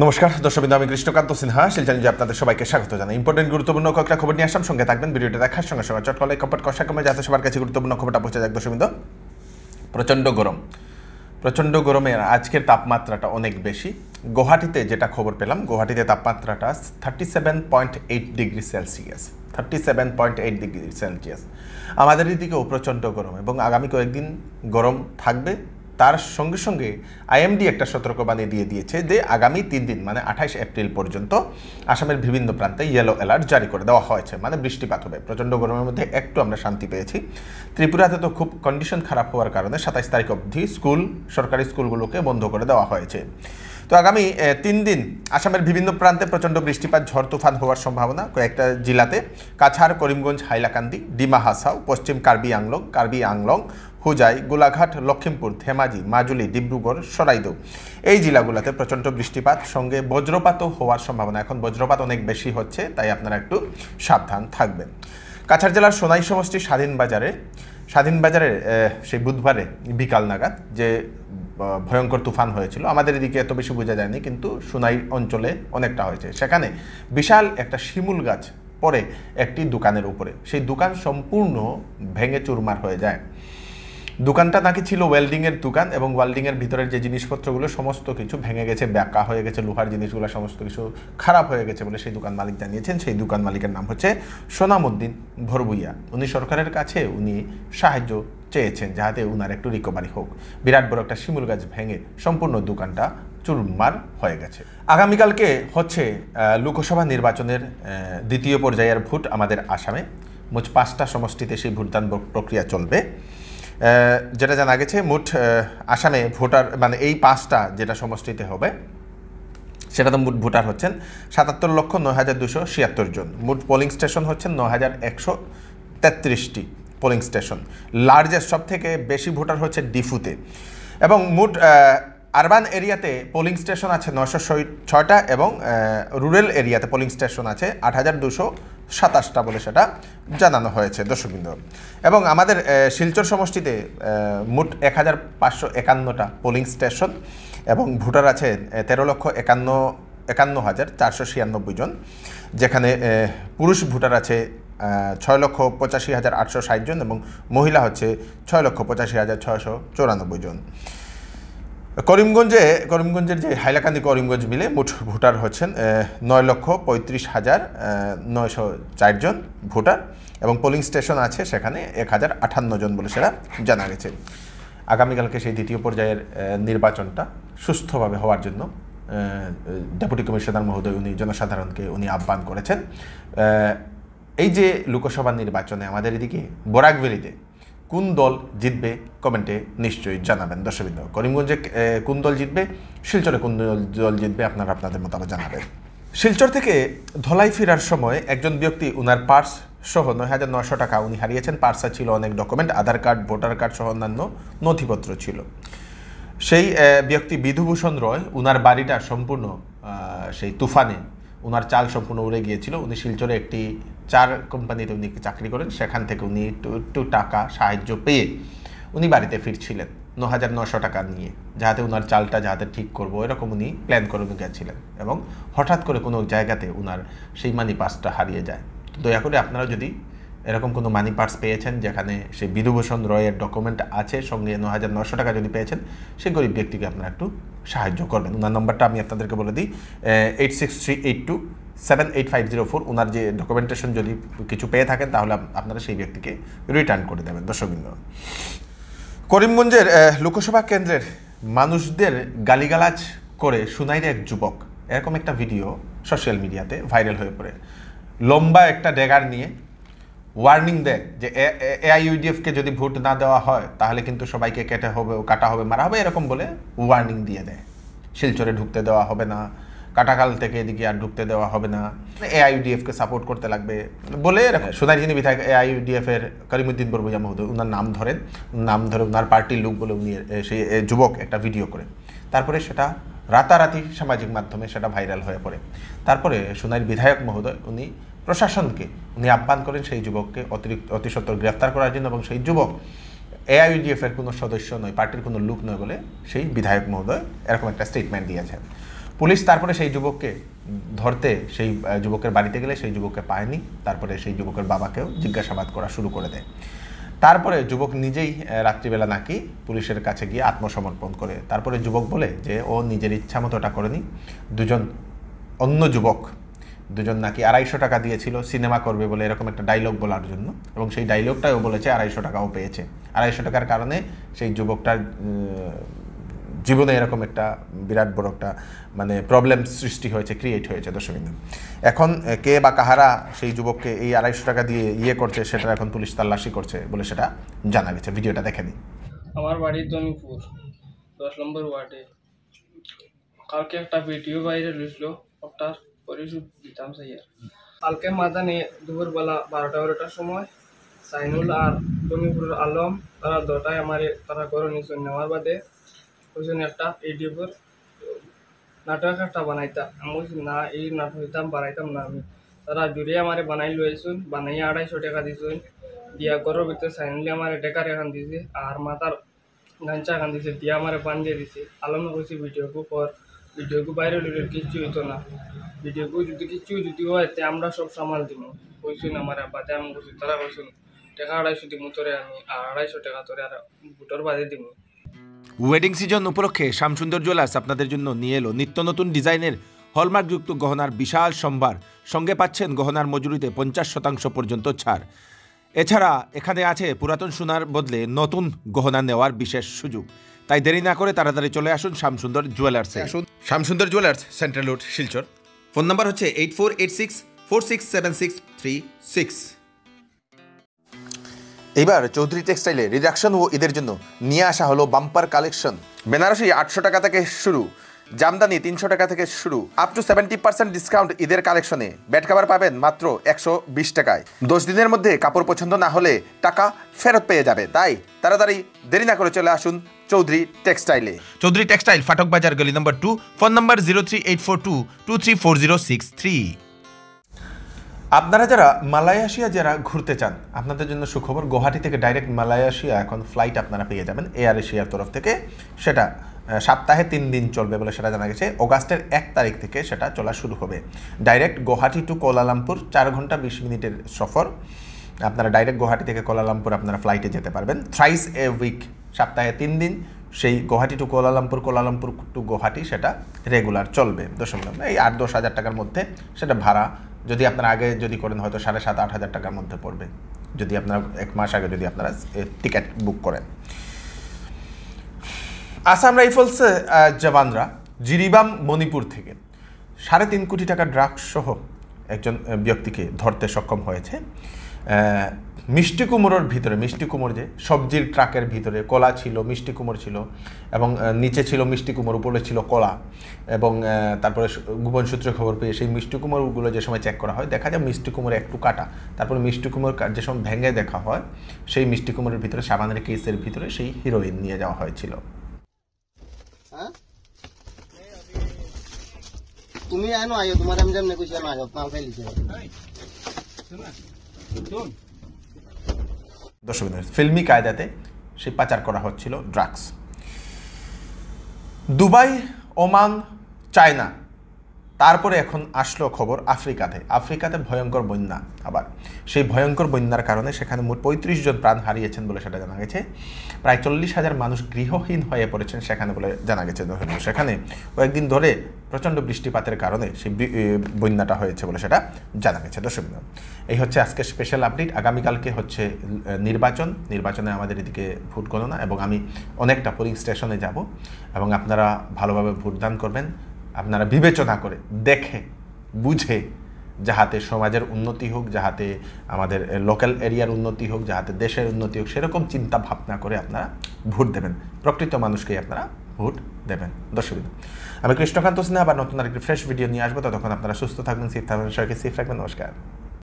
নমস্কার দর্শকবৃন্দ, আমি কৃষ্ণকান্ত সিনহা শিলচর নিউজে আপনাদের সবাইকে স্বাগত জানাই। ইম্পর্টেন্ট গুরুত্বপূর্ণ কয়েকটা খবর নিয়ে আসলাম, সঙ্গে থাকবেন। ভিডিওটা দেখার সঙ্গে সঙ্গে চট করলে কপট কষা কমে যাতে সবার কাছে গুরুত্বপূর্ণ খবরটা পৌঁছে যায়। দর্শকবৃন্দ, প্রচণ্ড গরমের আজকের তাপমাত্রাটা অনেক বেশি। গুয়াহাটিতে যেটা খবর পেলাম, গুয়াহাটিতে তাপমাত্রাটা 37.8 ডিগ্রি সেলসিয়াস। 37.8 degree Celsius. আমাদের এদিকেও প্রচণ্ড গরম এবং আগামী কয়েকদিন গরম থাকবে। তার সঙ্গে সঙ্গে আইএমডি একটা সতর্কবাণী দিয়ে দিয়েছে যে আগামী 3 দিন মানে 28 এপ্রিল পর্যন্ত আসামের বিভিন্ন প্রান্তে ইয়েলো অ্যালার্ট জারি করে দেওয়া হয়েছে, মানে বৃষ্টিপাত হবে। প্রচণ্ড গরমের মধ্যে একটু আমরা শান্তি পেয়েছি। ত্রিপুরাতে তো খুব কন্ডিশন খারাপ হওয়ার কারণে 27 তারিখ অবধি সরকারি স্কুলগুলোকে বন্ধ করে দেওয়া হয়েছে। তো আগামী 3 দিন আসামের বিভিন্ন প্রান্তে প্রচণ্ড বৃষ্টিপাত, ঝড় তুফান হওয়ার সম্ভাবনা। কয়েকটা জেলাতে কাছাড়, করিমগঞ্জ, হাইলাকান্দি, ডিমা হাসাও, পশ্চিম কার্বি আংলং, হুজাই, গোলাঘাট, লক্ষিমপুর, ধেমাজি, মাজুলি, ডিব্রুগড়, সরাইদেউ এই জেলাগুলোতে প্রচণ্ড বৃষ্টিপাত, সঙ্গে বজ্রপাতও হওয়ার সম্ভাবনা। এখন বজ্রপাত অনেক বেশি হচ্ছে, তাই আপনারা একটু সাবধান থাকবেন। কাছাড় জেলার সোনাই সমষ্টি স্বাধীন বাজারে সেই বুধবারে বিকাল নাগাদ যে ভয়ঙ্কর তুফান হয়েছিল, আমাদের এদিকে এত বেশি বোঝা যায়নি, কিন্তু সোনাই অঞ্চলে অনেকটা হয়েছে। সেখানে বিশাল একটা শিমুল গাছ পড়ে একটি দোকানের উপরে, সেই দোকান সম্পূর্ণ ভেঙে চুরমার হয়ে যায়। দোকানটা নাকি ছিল ওয়েল্ডিংয়ের দোকান এবং ওয়েল্ডিংয়ের ভিতরের যে জিনিসপত্রগুলো সমস্ত কিছু ভেঙে গেছে, ব্যাকা হয়ে গেছে, লোহার জিনিসগুলো সমস্ত কিছু খারাপ হয়ে গেছে বলে সেই দোকান মালিক জানিয়েছেন। সেই দোকান মালিকের নাম হচ্ছে সোনামুদ্দিন ভরবুইয়া। উনি সরকারের কাছে সাহায্য চেয়েছেন যাতে উনার একটু রিকভারি হোক। বিরাট বড় একটা শিমুল গাছ ভেঙে সম্পূর্ণ দোকানটা চুরমার হয়ে গেছে। আগামীকালকে হচ্ছে লোকসভা নির্বাচনের দ্বিতীয় পর্যায়ের ভোট আমাদের আসামে। মোট 5টা সমষ্টিতে সেই ভোটদান প্রক্রিয়া চলবে। যেটা জানা গেছে, মোট আসামে ভোটার মানে এই 5টা যেটা সমষ্টিতে হবে সেটাতে মোট ভোটার হচ্ছেন 77,09,276 জন। মোট পোলিং স্টেশন হচ্ছেন 9,133টি পোলিং স্টেশন। লার্জেস্ট সব থেকে বেশি ভোটার হচ্ছে ডিফুতে, এবং মোট আরবান এরিয়াতে পোলিং স্টেশন আছে 906টা এবং রুরাল এরিয়াতে পোলিং স্টেশন আছে 8,227টা বলে সেটা জানানো হয়েছে দর্শকবৃন্দ। এবং আমাদের শিলচর সমষ্টিতে মোট 1,551টা পোলিং স্টেশন এবং ভোটার আছে 13,51,496 জন, যেখানে পুরুষ ভোটার আছে 6,85,860 জন এবং মহিলা হচ্ছে 6,85,694 জন। করিমগঞ্জের যে হাইলাকান্দি করিমগঞ্জ মিলে মোট ভোটার হচ্ছেন 9,35,904 জন ভোটার এবং পোলিং স্টেশন আছে সেখানে 1,058 জন বলে সেটা জানা গেছে। আগামীকালকে সেই দ্বিতীয় পর্যায়ের নির্বাচনটা সুস্থভাবে হওয়ার জন্য ডেপুটি কমিশনার মহোদয় জনসাধারণকে আহ্বান করেছেন। এই যে লোকসভা নির্বাচনে আমাদের এদিকে বরাকভ্যালিতে কোন দল জিতবে কমেন্টে নিশ্চয়ই জানাবেন দর্শকবৃন্দ। করিমগঞ্জে কোন দল জিতবে, শিলচরে কোন দল জিতবে, আপনাদের মতামত জানাবেন। শিলচর থেকে ধলাই ফেরার সময় একজন ব্যক্তি উনার পার্স সহ 9,900 টাকা হারিয়েছেন। পার্সে ছিল অনেক ডকুমেন্ট, আধার কার্ড, ভোটার কার্ড সহ অন্যান্য নথিপত্র ছিল। সেই ব্যক্তি বিধুভূষণ রয়, উনার বাড়িটা সম্পূর্ণ সেই তুফানে উনার চাল সম্পূর্ণ উড়ে গিয়েছিল। উনি শিলচরে একটি চার কোম্পানিতে চাকরি করেন, সেখান থেকে একটু টাকা সাহায্য পেয়ে বাড়িতে ফিরছিলেন 9,900 টাকা নিয়ে, যাতে উনার চালটা ঠিক করবো এরকম প্ল্যান করে গেছিলেন এবং হঠাৎ করে কোনো জায়গাতে উনার সেই মানি পার্সটা হারিয়ে যায়। তো দয়া করে আপনারা যদি এরকম কোনো মানি পার্স পেয়েছেন যেখানে সেই বিধুভূষণ রয়ের ডকুমেন্ট আছে, সঙ্গে 9,900 টাকা যদি পেয়েছেন, সেই গরিব ব্যক্তিকে আপনারা একটু সাহায্য করবেন। ওনার নম্বরটা আমি আপনাদেরকে বলে দিই, 8638278504। ওনার যে ডকুমেন্টেশন যদি কিছু পেয়ে থাকেন তাহলে আপনারা সেই ব্যক্তিকে রিটার্ন করে দেবেন দর্শকবৃন্দ। করিমগঞ্জের লোকসভা কেন্দ্রের মানুষদের গালিগালাজ করে সুনাইয়ের এক যুবক, এরকম একটা ভিডিও সোশ্যাল মিডিয়াতে ভাইরাল হয়ে পড়ে। লম্বা একটা ড্যাগার নিয়ে ওয়ার্নিং দেয় যে এআইইউডিএফকে যদি ভোট না দেওয়া হয় তাহলে কিন্তু সবাইকে কাটা হবে, মারা হবে, এরকম বলে ওয়ার্নিং দিয়ে দেয়। শিলচরে ঢুকতে দেওয়া হবে না, কাটাখাল থেকে এদিকে আর ঢুকতে দেওয়া হবে না, এআইইউডিএফকে সাপোর্ট করতে লাগবে বলে সোনাই যিনি বিধায়ক এআইইউডিএফের করিমুদ্দিন বরবুইয়া মহোদয়, ওনার নাম ধরে ওনার পার্টির লোক বলে সেই যুবক একটা ভিডিও করে, তারপরে সেটা রাতারাতি সামাজিক মাধ্যমে সেটা ভাইরাল হয়ে পড়ে। তারপরে সোনাইয়ের বিধায়ক মহোদয় প্রশাসনকে আহ্বান করেন সেই যুবককে অতি সত্বর গ্রেফতার করার জন্য, এবং সেই যুবক এআইইউডিএফের কোনো সদস্য নয়, পার্টির কোনো লোক নয় বলে সেই বিধায়ক মহোদয় এরকম একটা স্টেটমেন্ট দিয়েছেন। পুলিশ তারপরে সেই যুবককে ধরতে সেই যুবকের বাড়িতে গেলে সেই যুবককে পায়নি। তারপরে সেই যুবকের বাবাকেও জিজ্ঞাসাবাদ করা শুরু করে দেয়। তারপরে যুবক নিজেই রাত্রিবেলা নাকি পুলিশের কাছে গিয়ে আত্মসমর্পণ করে। তারপরে যুবক বলে যে ও নিজের ইচ্ছা মতো ওটা করেনি, অন্য যুবক দুজন নাকি 250 টাকা দিয়েছিল সিনেমা করবে বলে, এরকম একটা ডায়লগ বলার জন্য, এবং সেই ডায়লগটাও বলেছে 250 টাকাও পেয়েছে। 250 টাকার কারণে সেই যুবকটার জীবনে এরকম একটা বিরাট বড় একটা মানে প্রবলেম সৃষ্টি হয়েছে, ক্রিয়েট হয়েছে। দর্শকবৃন্দ, এখন কে বা কাহারা সেই যুবককে এই 250 টাকা দিয়ে করছে সেটা এখন পুলিশ তল্লাশি করছে বলে সেটা জানা গেছে। ভিডিওটা দেখে নিন। আমার বাড়ি জমিপুর 10 নম্বর ওয়ার্ডে। কালকে একটা ভিডিও ভাইরাল হয়েছিল, ওটার পরিশোধ দিতাম স্যার। কালকে মাদানে দুপুরবেলা 12টার সময় সাইনুল আর জমিপুরের আলম তারা দুটায় তারা ঘরে নিয়েছেন। নেওয়ার বাদে ওইজন্য একটা ইউটিউবের নাটক একটা বানাইতাম। আমি বলছি না, এই নাটক হইতাম বানাইতাম না আমি। তারা জুড়ে আমারে বানাই লইছুন, বানাইয়া 250 টাকা দিছুন। দিয়া ঘরের ভিতরে সাইনুলে আমারে ডেকার এখান দিছে আর মাথার গাঞ্চা এখান দিছে, দিয়া আমারে পান দিয়ে দিছে। আলমে কইছি ভিডিওকে বাইরে লইলে কিচ্ছু হইতো না, ভিডিওকে যদি হয় তে আমরা সব সামাল দিব কইছুন আমার আব্বাতে। আমি কইছি তারা কইছুন টাকা 250 দিব তোরে আমি, আর 250 টাকা তোরে আর বুটোর বাদে দিব। ওয়েডিং সিজন উপলক্ষে শ্যামসুন্দর জুয়েলার্স আপনাদের জন্য নিয়ে এলো নিত্য নতুন ডিজাইনের হলমার্কযুক্ত গহনার বিশাল সম্ভার। সঙ্গে পাচ্ছেন গহনার মজুরিতে 50% পর্যন্ত ছাড়। এছাড়া এখানে আছে পুরাতন সোনার বদলে নতুন গহনা নেওয়ার বিশেষ সুযোগ। তাই দেরি না করে তাড়াতাড়ি চলে আসুন শ্যামসুন্দর জুয়েলার্সে। Shyamsundar jewellers, central road, Silchar. Phone number হচ্ছে 8486467636। এবার চৌধুরী টেক্সটাইলে রিডাকশন ও ঈদের জন্য নিয়ে আসা হলো বাম্পার কালেকশন। বেনারসি 800 টাকা থেকে শুরু, জামদানি 300 টাকা থেকে শুরু, আপ টু 70% ডিসকাউন্ট ঈদের কালেকশনে। বেড কভার পাবেন মাত্র 120 টাকায়। 10 দিনের মধ্যে কাপড় পছন্দ না হলে টাকা ফেরত পেয়ে যাবে। তাই তাড়াতাড়ি দেরি না করে চলে আসুন চৌধুরী টেক্সটাইলে। চৌধুরী টেক্সটাইল, ফাটক বাজার, গলি নম্বর 2। ফোন নম্বর 038422340663। আপনারা যারা মালয়েশিয়া ঘুরতে চান, আপনাদের জন্য সুখবর। গুয়াহাটি থেকে ডাইরেক্ট মালয়েশিয়া এখন ফ্লাইট আপনারা পেয়ে যাবেন এয়ার এশিয়ার তরফ থেকে। সেটা সপ্তাহে 3 দিন চলবে বলে সেটা জানা গেছে। অগাস্টের 1 তারিখ থেকে সেটা চলা শুরু হবে। ডাইরেক্ট গুয়াহাটি টু কোলালামপুর 4 ঘন্টা 20 মিনিটের সফর। আপনারা ডাইরেক্ট গুয়াহাটি থেকে কোলালামপুর আপনারা ফ্লাইটে যেতে পারবেন। থ্রাইস এ উইক, সপ্তাহে 3 দিন সেই Guwahati to Kuala Lumpur, Kuala Lumpur to Guwahati সেটা রেগুলার চলবে। এই 8-10 হাজার টাকার মধ্যে সেটা ভাড়া। যদি আপনারা আগে যদি করেন হয়তো 7,500-8 হাজার টাকার মধ্যে পড়বে, যদি আপনারা 1 মাস আগে যদি আপনারা টিকিট বুক করেন। আসাম রাইফেলসে জওয়ানরা জিরিবাম মণিপুর থেকে 3.5 কোটি টাকা ড্রাগস সহ একজন ব্যক্তিকে ধরতে সক্ষম হয়েছে। মিষ্টি কুমড়োর ভিতরে, মিষ্টি কুমড়ো যে সবজির ট্রাকের ভিতরে কলা ছিল, মিষ্টি কুমড়ো ছিল, এবং নিচে ছিল মিষ্টি কুমড়ো, উপরে ছিল কলা। এবং তারপরে গোপন সূত্রে খবর পেয়ে সেই মিষ্টি কুমড়োগুলো যে সময় চেক করা হয় দেখা যায় মিষ্টি কুমড়ো একটু কাটা। তারপরে মিষ্টি কুমড়ো যে সময় ভেঙে দেখা হয় সেই মিষ্টি কুমড়োর ভিতরে সাবানের কেসের ভিতরে সেই হিরোইন নিয়ে যাওয়া হয়েছিল। তুমি আনো আয়ো, তোমার আমি যেমন কইছি আনো আয়ো, মাল খাইলিছে। দর্শক, ফিল্মি কায়দাতে সেই পাচার করা হচ্ছিল ড্রাগস। দুবাই, ওমান, চায়না, তারপরে এখন আসলো খবর আফ্রিকাতে ভয়ঙ্কর বন্যা। আবার সেই ভয়ঙ্কর বন্যার কারণে সেখানে মোট 35 জন প্রাণ হারিয়েছেন বলে সেটা জানা গেছে। প্রায় 40,000 মানুষ গৃহহীন হয়ে পড়েছেন সেখানে বলে জানা গেছে। সেখানে কয়েকদিন ধরে প্রচণ্ড বৃষ্টিপাতের কারণে সেই বন্যাটা হয়েছে বলে সেটা জানা গেছে। দর্শক, এই হচ্ছে আজকে স্পেশাল আপডেট। আগামীকালকে হচ্ছে নির্বাচনে আমাদের এদিকে ভোট গণনা, এবং আমি অনেকটা পোলিং স্টেশনে যাব, এবং আপনারা ভালোভাবে ভোটদান করবেন। আপনারা বিবেচনা করে দেখে বুঝে, যাহাতে সমাজের উন্নতি হোক, যাহাতে আমাদের লোকাল এরিয়ার উন্নতি হোক, যাহাতে দেশের উন্নতি হোক, সেরকম চিন্তা ভাবনা করে আপনারা ভোট দেবেন। প্রকৃত মানুষকেই আপনারা ভোট দেবেন। দর্শক, আমি কৃষ্ণকান্ত সিনহা আবার নতুন আরেকটি ফ্রেশ ভিডিও নিয়ে আসবো। ততক্ষণ আপনারা সুস্থ থাকবেন, সেফ থাকবেন, সবাইকে সেফ রাখবেন। নমস্কার।